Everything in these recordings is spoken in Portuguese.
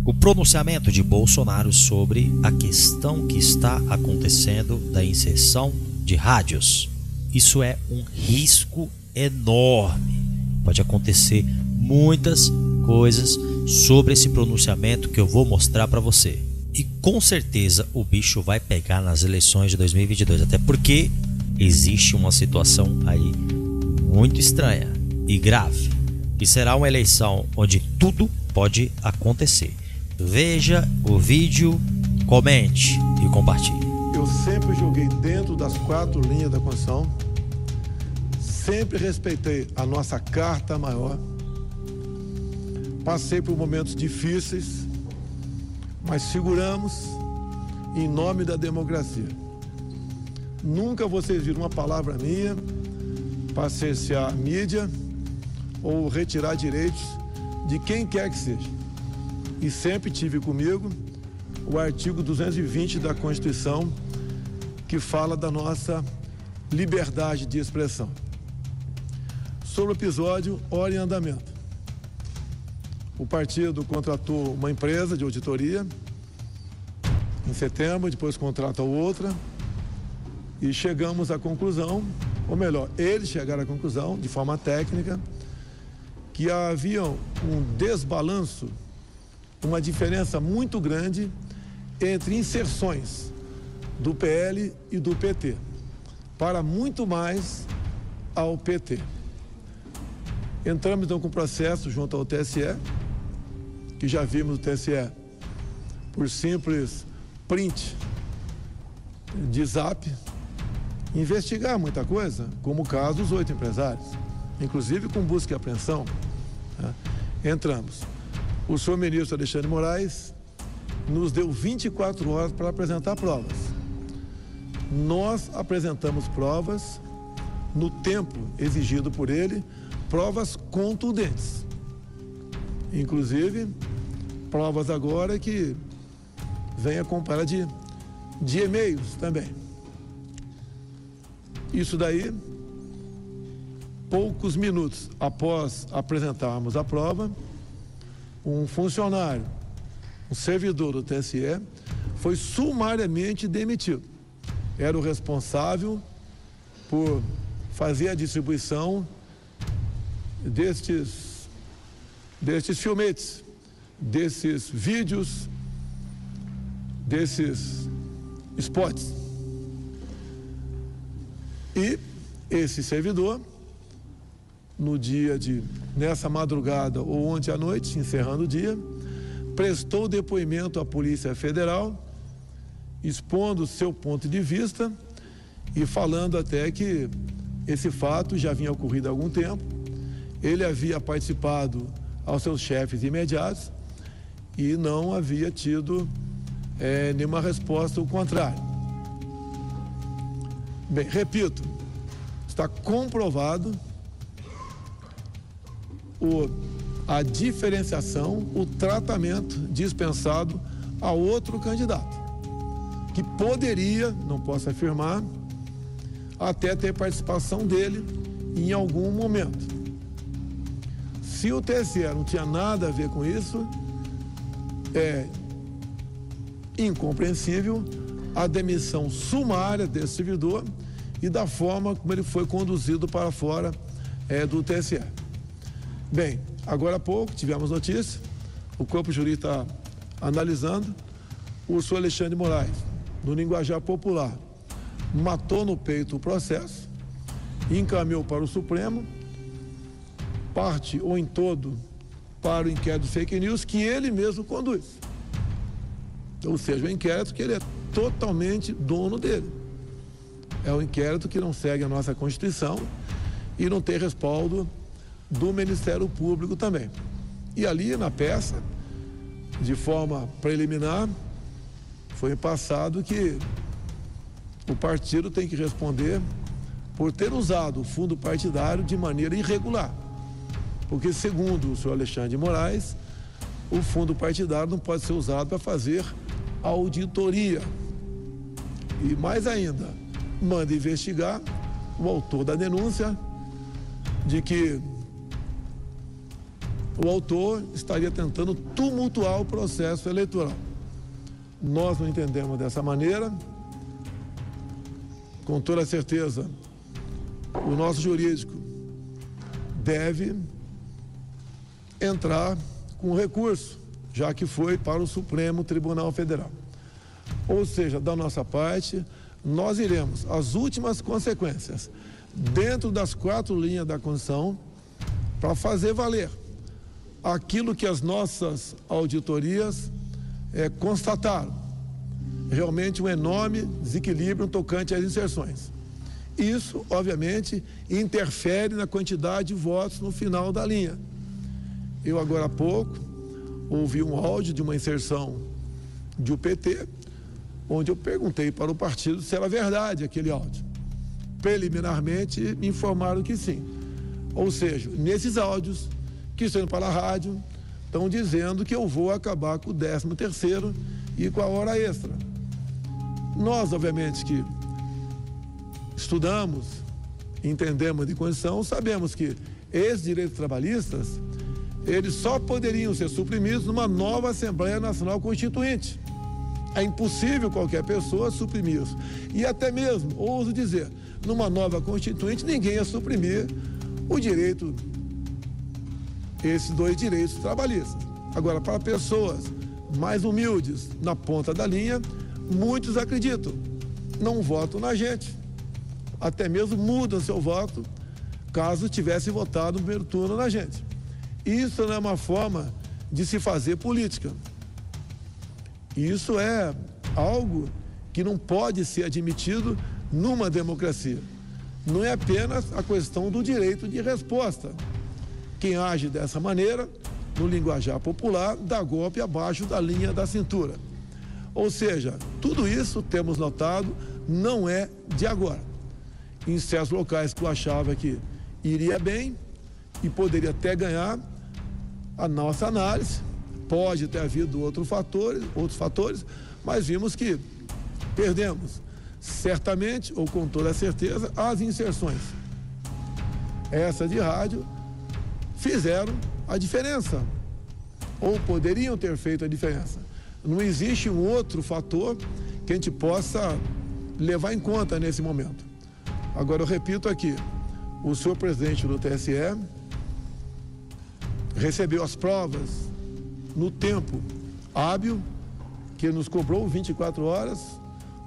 O pronunciamento de Bolsonaro sobre a questão que está acontecendo da inserção de rádios. Isso é um risco enorme. Pode acontecer muitas coisas sobre esse pronunciamento que eu vou mostrar para você. E com certeza o bicho vai pegar nas eleições de 2022, até porque existe uma situação aí muito estranha e grave. E será uma eleição onde tudo pode acontecer. Veja o vídeo, comente e compartilhe. Eu sempre joguei dentro das 4 linhas da Constituição, sempre respeitei a nossa Carta Maior, passei por momentos difíceis, mas seguramos em nome da democracia. Nunca vocês viram uma palavra minha para cercear a mídia ou retirar direitos de quem quer que seja. E sempre tive comigo o artigo 220 da Constituição, que fala da nossa liberdade de expressão. Sobre o episódio, hora em andamento. O partido contratou uma empresa de auditoria em setembro, depois contrata outra e chegamos à conclusão, ou melhor, eles chegaram à conclusão, de forma técnica, que havia um desbalanço, uma diferença muito grande entre inserções do PL e do PT, para muito mais ao PT. Entramos então com o processo junto ao TSE, que já vimos o TSE por simples print de zap, investigar muita coisa, como o caso dos 8 empresários, inclusive com busca e apreensão. Entramos. O senhor ministro Alexandre Moraes nos deu 24 horas para apresentar provas. Nós apresentamos provas no tempo exigido por ele, provas contundentes. Inclusive, provas agora que vem acompanhada de e-mails também. Isso daí, poucos minutos após apresentarmos a prova, um funcionário, um servidor do TSE, foi sumariamente demitido. Era o responsável por fazer a distribuição destes filmetes, desses vídeos, desses spots. E esse servidor, nessa madrugada ou ontem à noite, encerrando o dia, prestou depoimento à Polícia Federal, expondo seu ponto de vista e falando até que esse fato já vinha ocorrido há algum tempo. Ele havia participado aos seus chefes imediatos e não havia tido nenhuma resposta ao contrário. Bem, repito, está comprovado a diferenciação, o tratamento dispensado a outro candidato, que poderia, não posso afirmar, até ter participação dele em algum momento. Se o TSE não tinha nada a ver com isso, é incompreensível a demissão sumária desse servidor e da forma como ele foi conduzido para fora do TSE. Bem, agora há pouco tivemos notícia, o corpo jurídico está analisando, o senhor Alexandre Moraes, no linguajar popular, matou no peito o processo, encaminhou para o Supremo, parte ou em todo para o inquérito fake news que ele mesmo conduz. Ou seja, o inquérito que ele é totalmente dono dele. É um inquérito que não segue a nossa Constituição e não tem respaldo do Ministério Público também. E ali na peça, de forma preliminar, foi passado que o partido tem que responder por ter usado o fundo partidário de maneira irregular. Porque, segundo o senhor Alexandre de Moraes, o fundo partidário não pode ser usado para fazer auditoria. E mais ainda, manda investigar o autor da denúncia de que o autor estaria tentando tumultuar o processo eleitoral. Nós não entendemos dessa maneira. Com toda certeza, o nosso jurídico deve entrar com recurso, já que foi para o Supremo Tribunal Federal. Ou seja, da nossa parte, nós iremos às últimas consequências, dentro das 4 linhas da Constituição, para fazer valer aquilo que as nossas auditorias constataram. Realmente um enorme desequilíbrio tocante às inserções. Isso, obviamente, interfere na quantidade de votos no final da linha. Eu, agora há pouco, ouvi um áudio de uma inserção do PT, onde eu perguntei para o partido se era verdade aquele áudio. Preliminarmente, me informaram que sim. Ou seja, nesses áudios que estão indo para a rádio, estão dizendo que eu vou acabar com o 13º e com a hora extra. Nós, obviamente, que estudamos, entendemos de Constituição, sabemos que esses direitos trabalhistas, eles só poderiam ser suprimidos numa nova Assembleia Nacional Constituinte. É impossível qualquer pessoa suprimir isso. E até mesmo, ouso dizer, numa nova Constituinte, ninguém ia suprimir o direito, esses 2 direitos trabalhistas. Agora, para pessoas mais humildes, na ponta da linha, muitos acreditam, não votam na gente. Até mesmo mudam seu voto, caso tivesse votado no primeiro turno na gente. Isso não é uma forma de se fazer política. Isso é algo que não pode ser admitido numa democracia. Não é apenas a questão do direito de resposta. Quem age dessa maneira, no linguajar popular, dá golpe abaixo da linha da cintura. Ou seja, tudo isso, temos notado, não é de agora. Em certos locais que eu achava que iria bem e poderia até ganhar, a nossa análise, pode ter havido outros fatores, mas vimos que perdemos, certamente, ou com toda certeza, as inserções. Essas de rádio fizeram a diferença, ou poderiam ter feito a diferença. Não existe um outro fator que a gente possa levar em conta nesse momento. Agora, eu repito aqui, o senhor presidente do TSE recebeu as provas no tempo hábil, que nos cobrou 24 horas,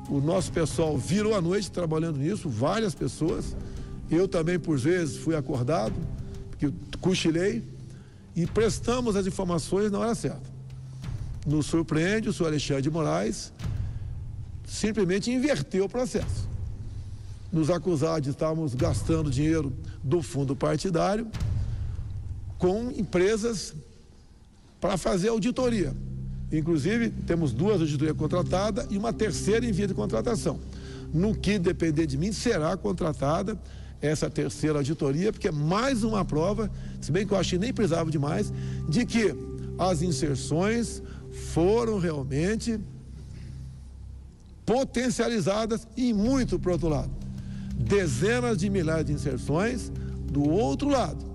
o nosso pessoal virou a noite trabalhando nisso, várias pessoas, eu também por vezes fui acordado, porque cochilei, e prestamos as informações na hora certa. Nos surpreende, o senhor Alexandre de Moraes simplesmente inverteu o processo. Nos acusar de estarmos gastando dinheiro do fundo partidário com empresas para fazer auditoria. Inclusive, temos 2 auditorias contratadas e uma terceira em via de contratação. No que depender de mim, será contratada essa terceira auditoria, porque é mais uma prova, se bem que eu acho que nem precisava de mais, de que as inserções foram realmente potencializadas e muito para o outro lado. Dezenas de milhares de inserções do outro lado.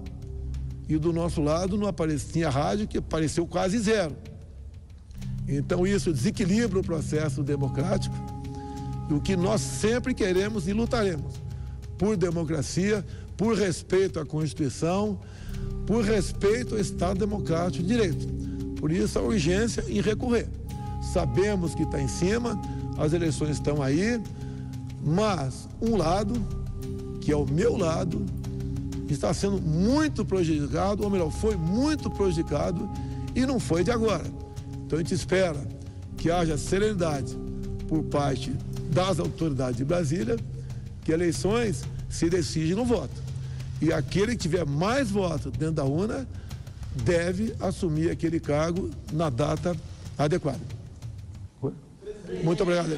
E do nosso lado não tinha rádio, que apareceu quase 0. Então isso desequilibra o processo democrático, e o que nós sempre queremos e lutaremos por democracia, por respeito à Constituição, por respeito ao Estado Democrático de Direito. Por isso a urgência em recorrer. Sabemos que está em cima, as eleições estão aí, mas um lado, que é o meu lado, está sendo muito prejudicado, ou melhor, foi muito prejudicado e não foi de agora. Então a gente espera que haja serenidade por parte das autoridades de Brasília, que eleições se decidem no voto. E aquele que tiver mais votos dentro da urna deve assumir aquele cargo na data adequada. Muito obrigado.